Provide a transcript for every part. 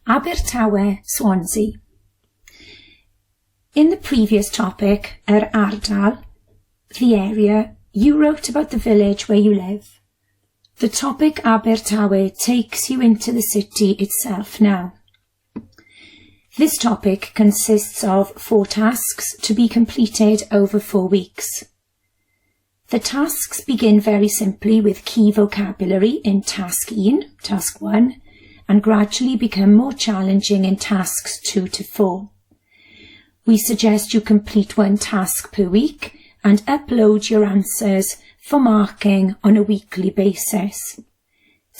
Abertawe, Swansea. In the previous topic, ardal, the area, you wrote about the village where you live. The topic Abertawe takes you into the city itself now. This topic consists of 4 tasks to be completed over 4 weeks. The tasks begin very simply with key vocabulary in task 1, and gradually become more challenging in tasks 2 to 4. We suggest you complete 1 task per week and upload your answers for marking on a weekly basis.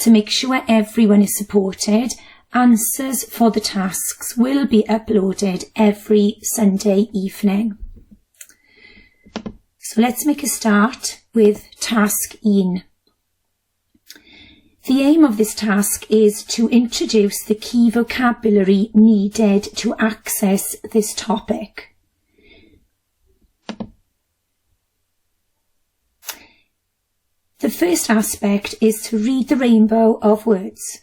To make sure everyone is supported, answers for the tasks will be uploaded every Sunday evening. So let's make a start with task 1. The aim of this task is to introduce the key vocabulary needed to access this topic. The first aspect is to read the rainbow of words.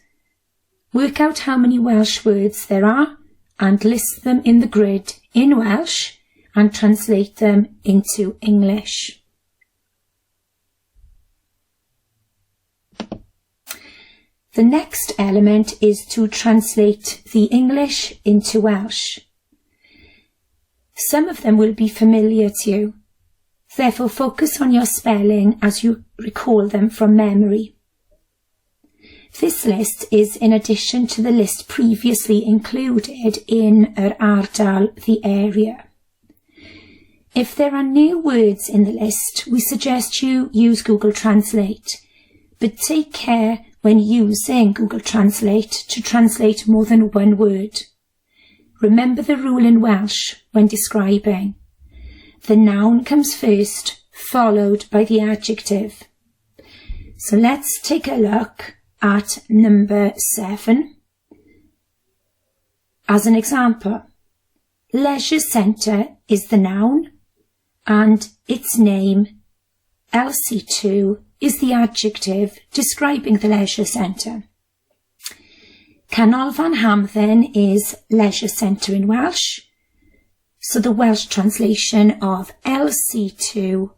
Work out how many Welsh words there are and list them in the grid in Welsh and translate them into English. The next element is to translate the English into Welsh. Some of them will be familiar to you, therefore focus on your spelling as you recall them from memory. This list is in addition to the list previously included in ardal, the area. If there are new words in the list, we suggest you use Google Translate, but take care when using Google Translate to translate more than 1 word. Remember the rule in Welsh when describing. The noun comes first, followed by the adjective. So let's take a look at number 7. As an example, leisure centre is the noun and its name, LC2, is the adjective describing the leisure centre. Canolfan Hamdden is leisure centre in Welsh, so the Welsh translation of LC2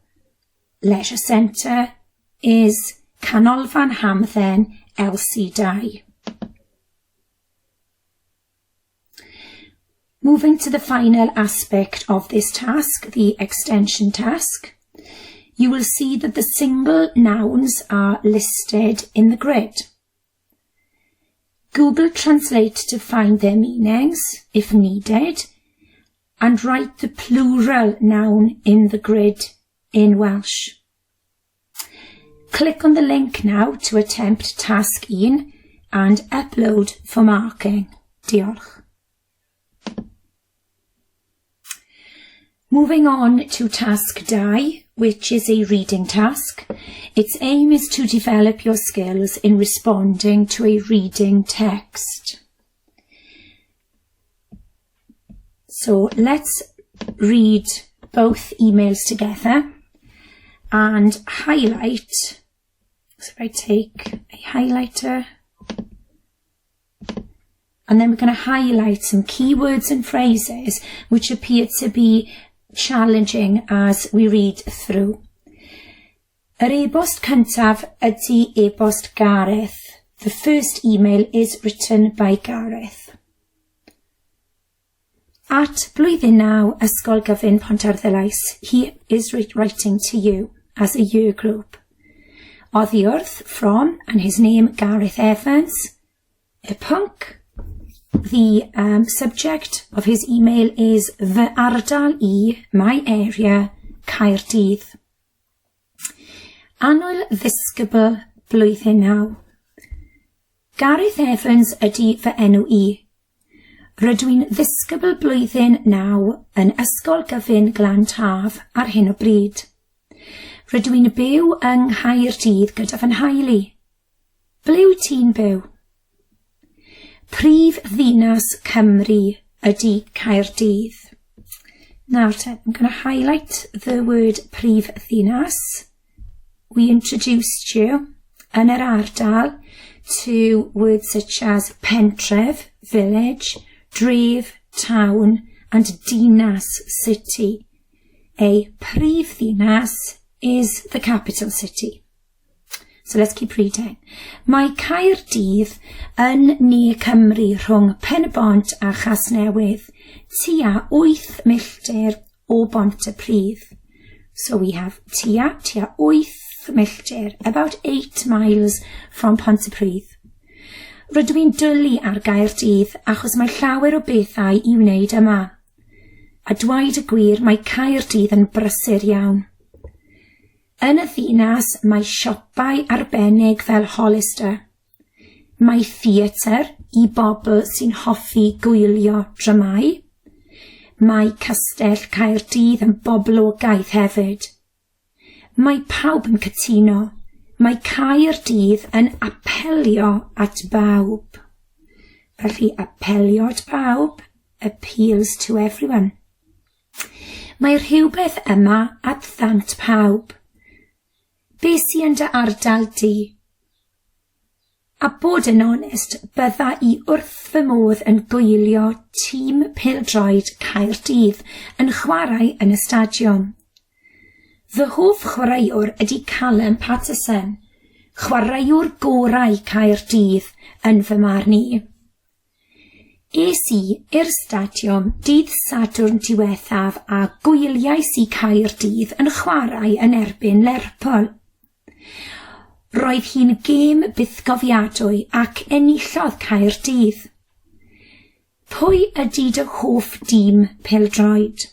leisure centre is Canolfan Hamdden LC2. Moving to the final aspect of this task, the extension task, you will see that the single nouns are listed in the grid. Google Translate to find their meanings, if needed, and write the plural noun in the grid in Welsh. Click on the link now to attempt task 1 and upload for marking. Diolch. Moving on to task 2, which is a reading task. Its aim is to develop your skills in responding to a reading text. So let's read both emails together and highlight. So if I take a highlighter, and then we're going to highlight some keywords and phrases which appear to be challenging as we read through. Yr e-bost cyntaf ydy e-bost Gareth. The first email is written by Gareth. At blwyddyn 9 Ysgol Gyfun Pontarddulais, he is writing to you as a year group. Oddi wrth from, and his name Gareth Evans, y pwnc. The subject of his email is Fy ardal I, my area, Caerdydd. Anwyl ddisgybl blwyddyn 9. Gareth Evans ydy fy enw I. Rydw i'n ddisgybl blwyddyn 9 yn Ysgol Gyfun Glan Taf ar hyn o bryd. Rydw i'n byw yng Nghaerdydd gyda fy nheulu. Ble wyt ti'n byw? Prif ddinas Cymru ydy Caerdydd. Now I'm going to highlight the word prif ddinas. We introduced you yn yr ardal to words such as pentref, village, dref, town, and dinas, city. A prif ddinas is the capital city. So let's keep reading. Mae Caerdydd yn ne Cymru rhwng Pen-y-bont a Chasnewydd, tua 8 milltir o Pontarddulais. So we have tua 8 milltir, about 8 miles from Pontarddulais. Rydw i'n dwlu ar Gaerdydd achos mae llawer o bethau i wneud yma. A dweud y gwir, mae Caerdydd yn brysur iawn. Yn y ddinas mae siopau arbennig fel Hollister. Mae theatr i bobl sy'n hoffi gwylio dramau. Mae castell Caerdydd yn boblogaidd hefyd. Mae pawb yn cytuno. Mae Caerdydd yn apelio at bawb. Felly apelio at bawb appeals to everyone. Mae rhywbeth yma at ddant pawb. Be sy yn dy ardal di? A bod yn onest, bydda i wrth fy modd yn gwylio tîm pêl-droed Caerdydd yn chwarae yn y stadiwm. Fy hoff chwaraewr ydy Callum Patterson, chwaraewr gorau Caerdydd yn fy marn i. Es i i'r stadiwm dydd Sadwrn diwethaf a gwyliais i Caerdydd yn chwarae yn erbyn Lerpwl. Roedd hi'n gêm bythgofiadwy ac enillodd Caerdydd. Pwy ydy dy hoff dîm pêl-droed?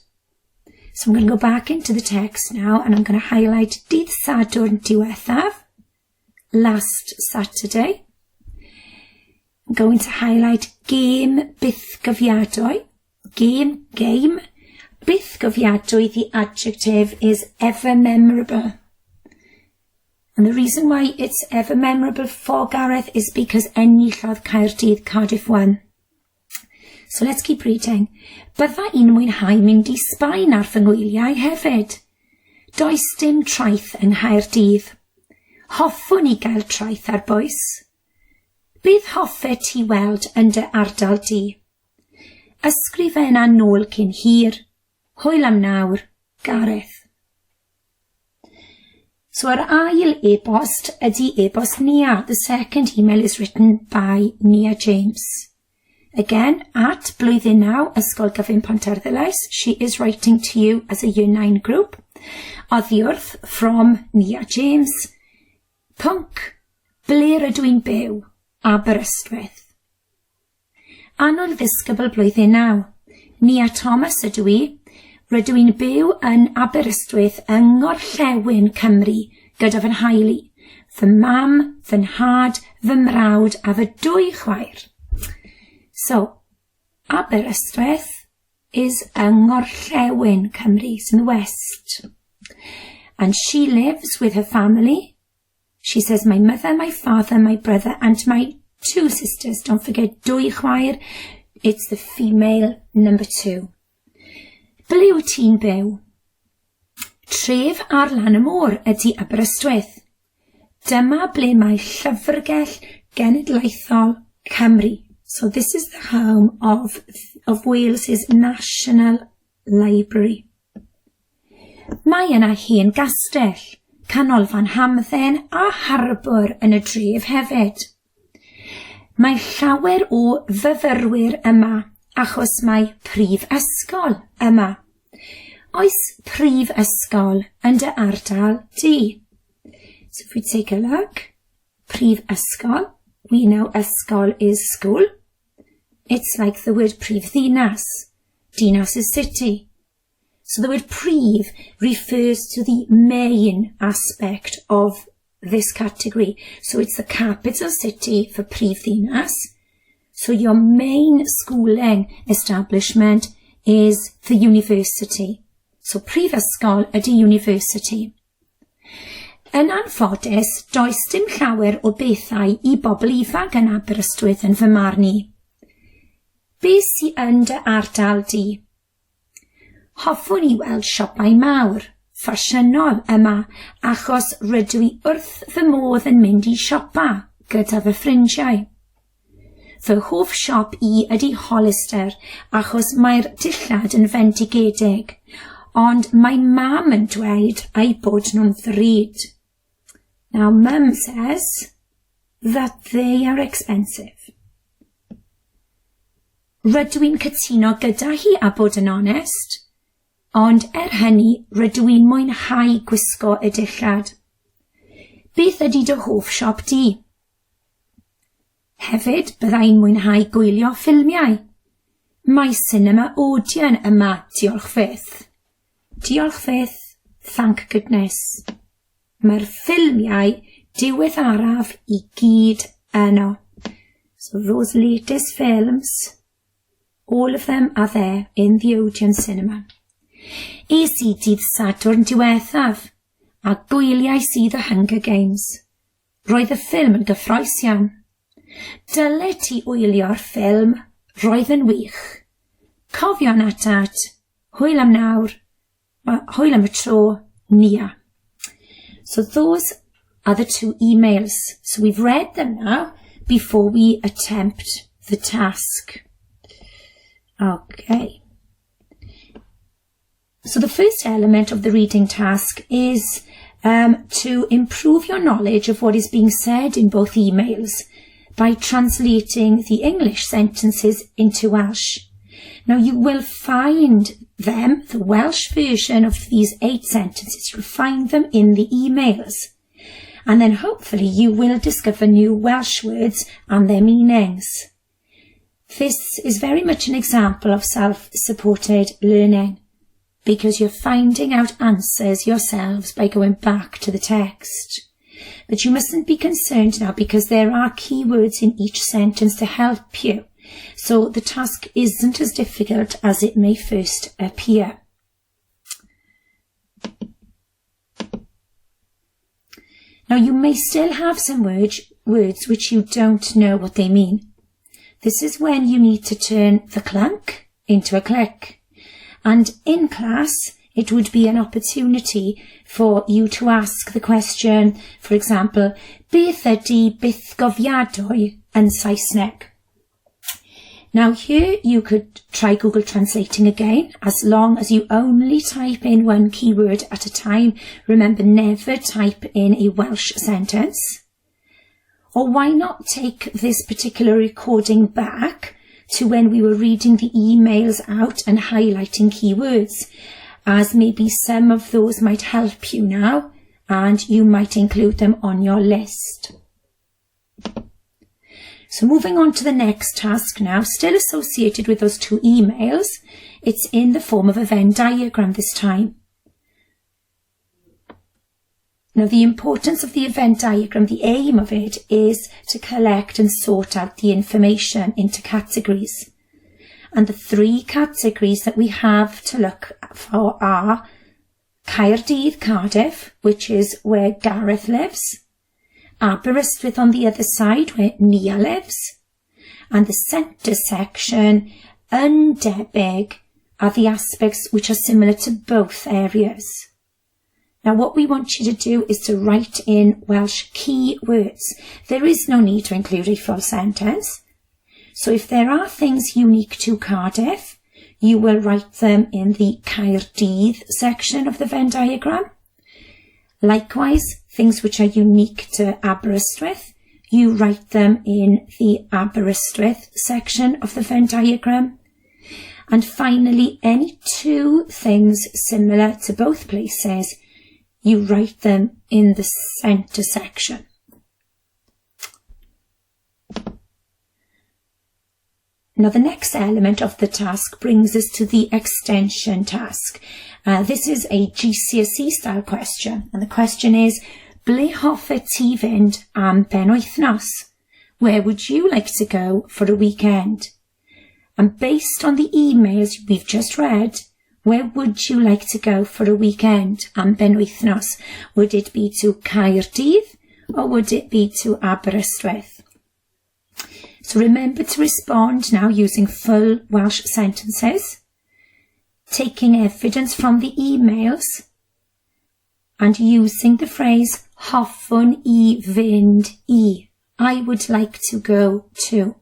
So I'm going to go back into the text now and I'm going to highlight dydd Sadwrn diwethaf, last Saturday. I'm going to highlight gêm bythgofiadwy, game, bythgofiadwy, the adjective is ever memorable. And the reason why it's ever memorable for Gareth is because enillodd Caerdydd Cardiff 1. So let's keep reading. Bydda i'n mwynhau mynd i Sbaen ar fy ngwyliau hefyd. Does dim traeth yng Nghaerdydd. Hoffwn i gael traeth ar bwys. Bydd hoffet ti weld yn dy ardal di? Ysgrifenna nôl cyn hir. Hwyl am nawr, Gareth. So our ail e-bost ydy e-bost Nia. The second email is written by Nia James. Again, at Blwyddyn Naw, Ysgol Gyfun Pontarddulais, she is writing to you as a Year 9 group. Oddiwrth from Nia James. Pwnc, ble rydw i'n byw? Aberystwyth. Annwyl ddisgybl Blwyddyn Naw. Nia Thomas ydw i. Rydw i'n byw yn Aberystwyth yng Ngorllewin, Cymru, gyda fy nhaelu, fy mam, fy nhad, fy mrawd a fy 2 chwaer. So, Aberystwyth is yng Ngorllewin, Cymru, it's in the west. And she lives with her family. She says, my mother, my father, my brother, and my 2 sisters. Don't forget 2 chwaer. It's the female number 2. Ble wyt ti'n byw? Tref ar lan y môr ydy Aberystwyth. Dyma ble mae Llyfrgell Genedlaethol Cymru. So this is the home of Wales's National Library. Mae yna hen gastell, canolfan hamdden a harbwr yn y dref hefyd. Mae llawer o fyfyrwyr yma achos mae prif ysgol yma. Oes prif ysgol yn dy ardal di? So if we take a look, prif ysgol, we know ysgol is school. It's like the word prif ddinas. Dinas is city. So the word prif refers to the main aspect of this category. So it's the capital city for prif ddinas. So your main schooling establishment is the university. So prifysgol ydy university. Yn anffodus, does dim llawer o bethau i bobl ifanc yn Aberystwyth yn fy marn i. Be sy yn dy ardal di? Hoffwn i weld siopau mawr, ffasiynol yma, achos rydw i wrth fy modd yn mynd i siopa gyda fy ffrindiau. Fy hoff siop I ydy Hollister achos mae'r dillad yn fendigedig, ond mae mam yn dweud eu bod nhw'n ddrud. Now Mum says that they are expensive. Rydw i'n cytuno gyda hi a bod yn onest, ond hynny rydw i'n mwynhau gwisgo y dillad. Beth ydy dy hoff siop di? Hefyd byddai'n mwynhau gwylio ffilmiau. Mae cinema Odeon yma, diolch fyth. Diolch fyth, thank goodness. Mae'r ffilmiau diweddaraf I gyd yno. So those latest films, all of them are there in the Odeon cinema. I dydd Sadwrn diwethaf, a gwyliais I The Hunger Games. Roedd y ffilm yn gyffrous iawn. Dyle ti wylio'r ffilm, roedd yn wych. Cofio natat, hwyl am nawr, hwyl am y tro, nia. So those are the two emails. So we've read them now before we attempt the task. Okay. So the first element of the reading task is to improve your knowledge of what is being said in both emails by translating the English sentences into Welsh. Now you will find them, the Welsh version of these 8 sentences, you'll find them in the emails. And then hopefully you will discover new Welsh words and their meanings. This is very much an example of self-supported learning, because you're finding out answers yourselves by going back to the text. But you mustn't be concerned now because there are keywords in each sentence to help you. So the task isn't as difficult as it may first appear. Now you may still have some words which you don't know what they mean. This is when you need to turn the clunk into a click. And in class, it would be an opportunity for you to ask the question, for example, beth ydy bythgofiadwy yn Saesneg? Now here you could try Google Translating again, as long as you only type in one keyword at a time. Remember, never type in a Welsh sentence. Or why not take this particular recording back to when we were reading the emails out and highlighting keywords, as maybe some of those might help you now and you might include them on your list. So moving on to the next task now, still associated with those 2 emails, it's in the form of a Venn diagram this time. Now the importance of the Venn diagram, the aim of it is to collect and sort out the information into categories. And the 3 categories that we have to look for are Caerdydd, Cardiff, which is where Gareth lives, Aberystwyth on the other side where Nia lives, and the centre section, undebig, are the aspects which are similar to both areas. Now what we want you to do is to write in Welsh key words. There is no need to include a full sentence. So if there are things unique to Cardiff, you will write them in the Caerdydd section of the Venn diagram. Likewise, things which are unique to Aberystwyth, you write them in the Aberystwyth section of the Venn diagram. And finally, any 2 things similar to both places, you write them in the centre section. Now the next element of the task brings us to the extension task. This is a GCSE style question, and the question is, ble hoffet ti fynd am benwythnos? Where would you like to go for a weekend? And based on the emails we've just read, where would you like to go for a weekend am benwythnos? Would it be to Caerdydd or would it be to Aberystwyth? So remember to respond now using full Welsh sentences, taking evidence from the emails and using the phrase hoffwn I fynd I would like to go to.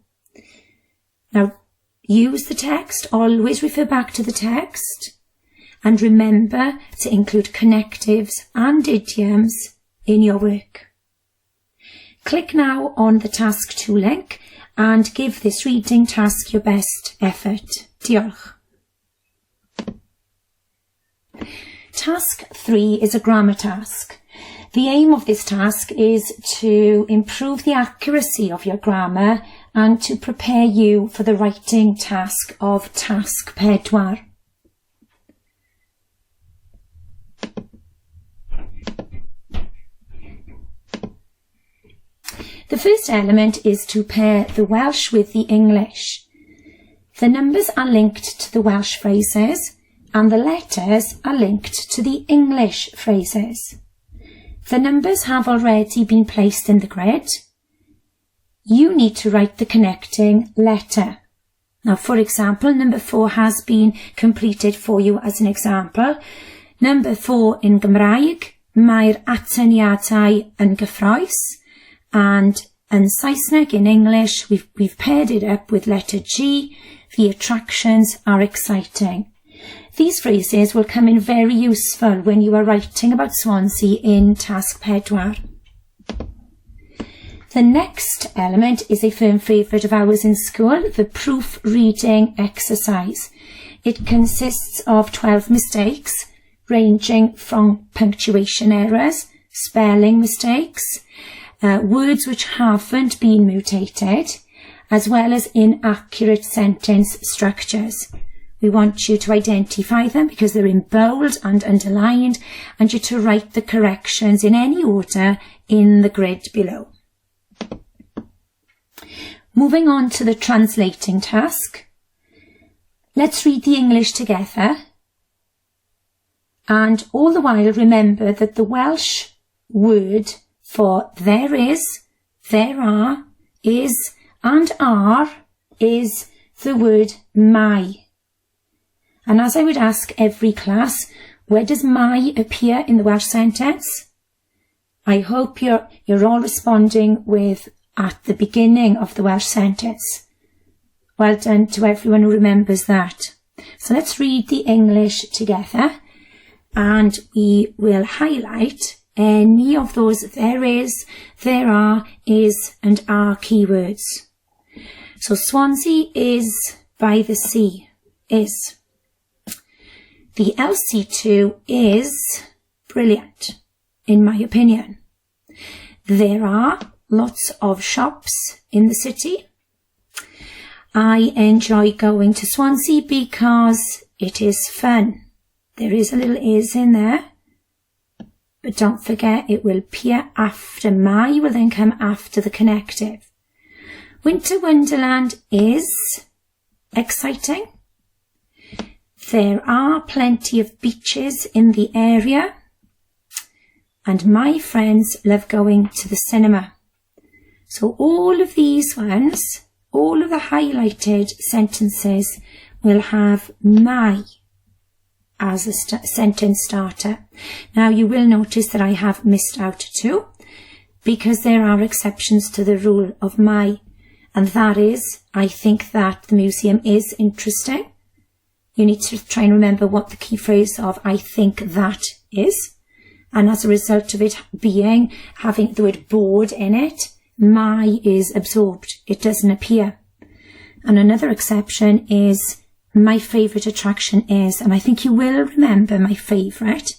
Now, use the text, always refer back to the text, and remember to include connectives and idioms in your work. Click now on the Task 2 link and give this reading task your best effort. Diolch. Task 3 is a grammar task. The aim of this task is to improve the accuracy of your grammar and to prepare you for the writing task of Task 4. The first element is to pair the Welsh with the English. The numbers are linked to the Welsh phrases and the letters are linked to the English phrases. The numbers have already been placed in the grid. You need to write the connecting letter. Now, for example, number 4 has been completed for you as an example. Number 4 in Cymraeg, mae'r atyniadau yn gyffrous, and in Saesneg, in English, we've paired it up with letter G. The attractions are exciting. These phrases will come in very useful when you are writing about Swansea in Task 4. The next element is a firm favourite of ours in school, the proofreading exercise. It consists of 12 mistakes, ranging from punctuation errors, spelling mistakes, words which haven't been mutated, as well as inaccurate sentence structures. We want you to identify them because they're in bold and underlined, and you to write the corrections in any order in the grid below. Moving on to the translating task. Let's read the English together, and all the while remember that the Welsh word for there is, there are, is and are is the word my. And as I would ask every class, where does my appear in the Welsh sentence? I hope you're all responding with at the beginning of the Welsh sentence. Well done to everyone who remembers that. So let's read the English together and we will highlight any of those there is, there are, is and are keywords. So Swansea is by the sea, is. The LC2 is brilliant, in my opinion. There are lots of shops in the city. I enjoy going to Swansea because it is fun. There is a little is in there. But don't forget, it will appear after my, will then come after the connective. Winter Wonderland is exciting. There are plenty of beaches in the area. And my friends love going to the cinema. So all of these ones, all of the highlighted sentences will have my as a sentence starter. Now you will notice that I have missed out 2 because there are exceptions to the rule of my, and that is, I think that the museum is interesting. You need to try and remember what the key phrase of I think that is, and as a result of it having the word bored in it, my is absorbed. It doesn't appear. And another exception is my favourite attraction is, and I think you will remember my favourite,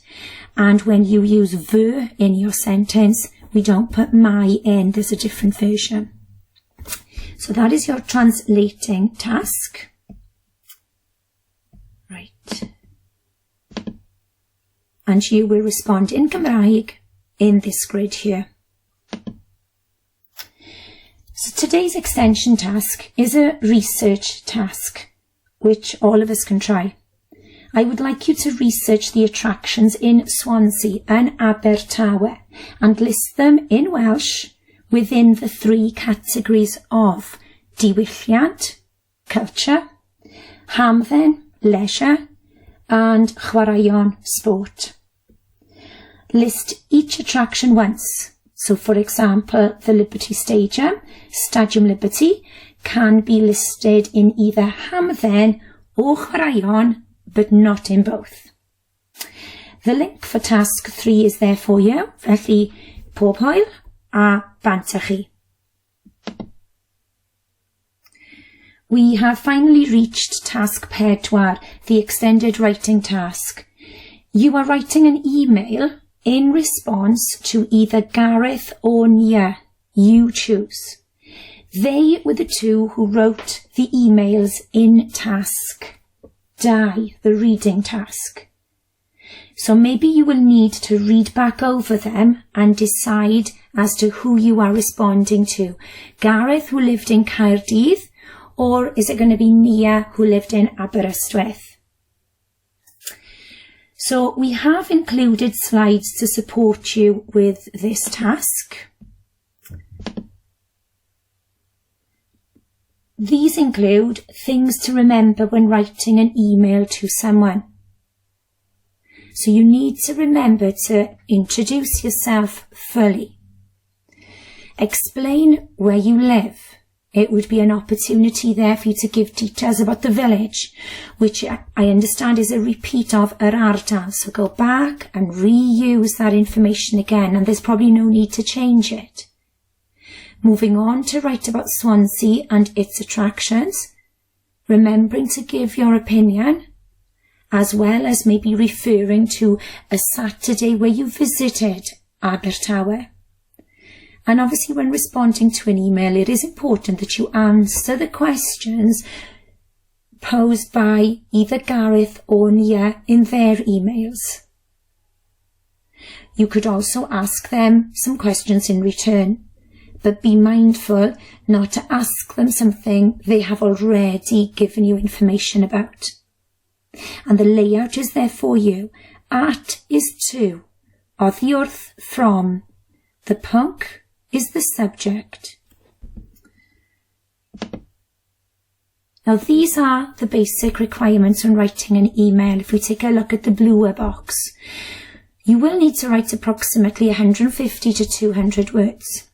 and when you use the in your sentence, we don't put my in, there's a different version. So that is your translating task. Right. And you will respond in Cymraeg in this grid here. So today's extension task is a research task, which all of us can try. I would like you to research the attractions in Swansea and Abertawe and list them in Welsh within the 3 categories of diwylliant, culture, hamdden, leisure, and chwaraeon, sport. List each attraction once. So, for example, the Liberty Stadium, Stadium Liberty, can be listed in either Hamdden or chwaraeon, but not in both. The link for task 3 is there for you, felly pob hwyl a bant â chi. We have finally reached task 4, the extended writing task. You are writing an email in response to either Gareth or Nia. You choose. They were the two who wrote the emails in task 2, the reading task. So maybe you will need to read back over them and decide as to who you are responding to. Gareth, who lived in Caerdydd, or is it going to be Nia, who lived in Abertawe? So we have included slides to support you with this task. These include things to remember when writing an email to someone. So you need to remember to introduce yourself fully. Explain where you live. It would be an opportunity there for you to give details about the village, which I understand is a repeat of yr ardal. So go back and reuse that information again, and there's probably no need to change it. Moving on to write about Swansea and its attractions, remembering to give your opinion, as well as maybe referring to a Saturday where you visited Abertawe. And obviously when responding to an email, it is important that you answer the questions posed by either Gareth or Nia in their emails. You could also ask them some questions in return, but be mindful not to ask them something they have already given you information about. And the layout is there for you. At is to, oddi wrth from. The pwnc is the subject. Now these are the basic requirements when writing an email. If we take a look at the bluer box, you will need to write approximately 150 to 200 words.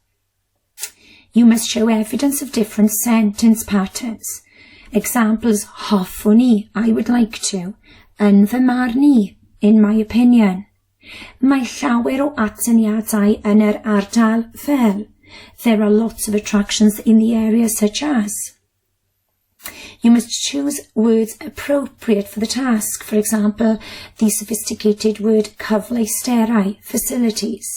You must show evidence of different sentence patterns. Examples: hoffwn i, I would like to, yn fy marn i, in my opinion. Mae llawer o atyniadau yn yr ardal fel. There are lots of attractions in the area such as. You must choose words appropriate for the task. For example, the sophisticated word cyfleusterau, facilities.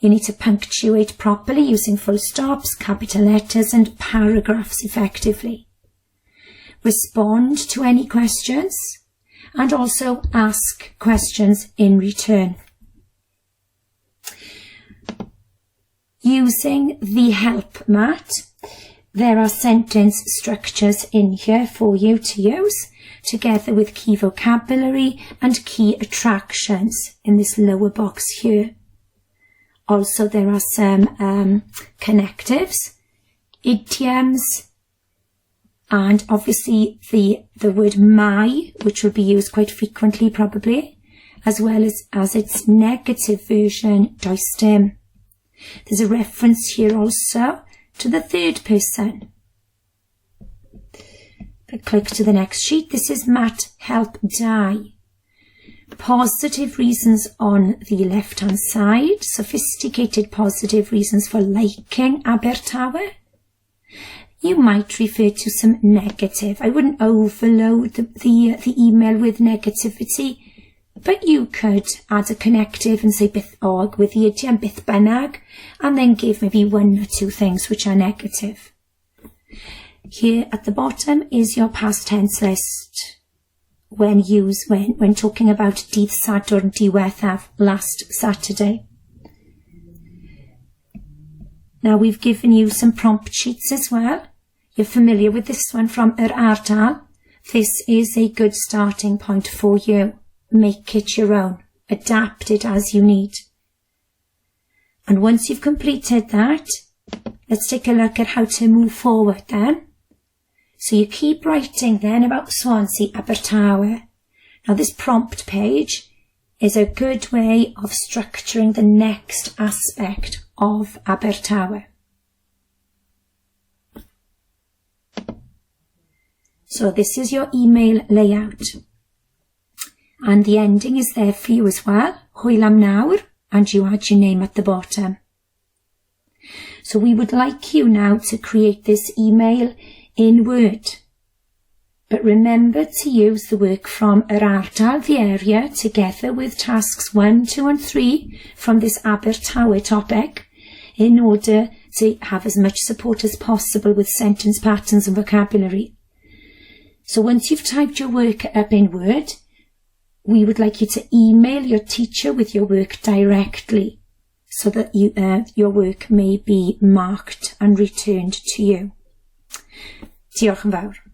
You need to punctuate properly using full stops, capital letters and paragraphs effectively. Respond to any questions and also ask questions in return. Using the help mat, there are sentence structures in here for you to use, together with key vocabulary and key attractions in this lower box here. Also, there are some connectives, idioms, and obviously the word my, which will be used quite frequently probably, as well as its negative version, does dim. There's a reference here also to the third person. Click to the next sheet. This is mat help die. Positive reasons on the left-hand side, sophisticated positive reasons for liking Abertawe. You might refer to some negative. I wouldn't overload the email with negativity, but you could add a connective and say byth og with the idiom byth bynnag, and then give maybe 1 or 2 things which are negative. Here at the bottom is your past tense list. When talking about dydd Sadwrn diwethaf, last Saturday. Now we've given you some prompt sheets as well. You're familiar with this one from yr ardal. This is a good starting point for you. Make it your own. Adapt it as you need. And once you've completed that, let's take a look at how to move forward then. So you keep writing then about Swansea, Abertawe. Now this prompt page is a good way of structuring the next aspect of Abertawe. So this is your email layout. And the ending is there for you as well. Hwyl am nawr, and you add your name at the bottom. So we would like you now to create this email in Word. But remember to use the work from yr ardal, the area, together with tasks 1, 2 and 3 from this Abertawe topic in order to have as much support as possible with sentence patterns and vocabulary. So once you've typed your work up in Word, we would like you to email your teacher with your work directly so that your work may be marked and returned to you. Diolch yn fawr.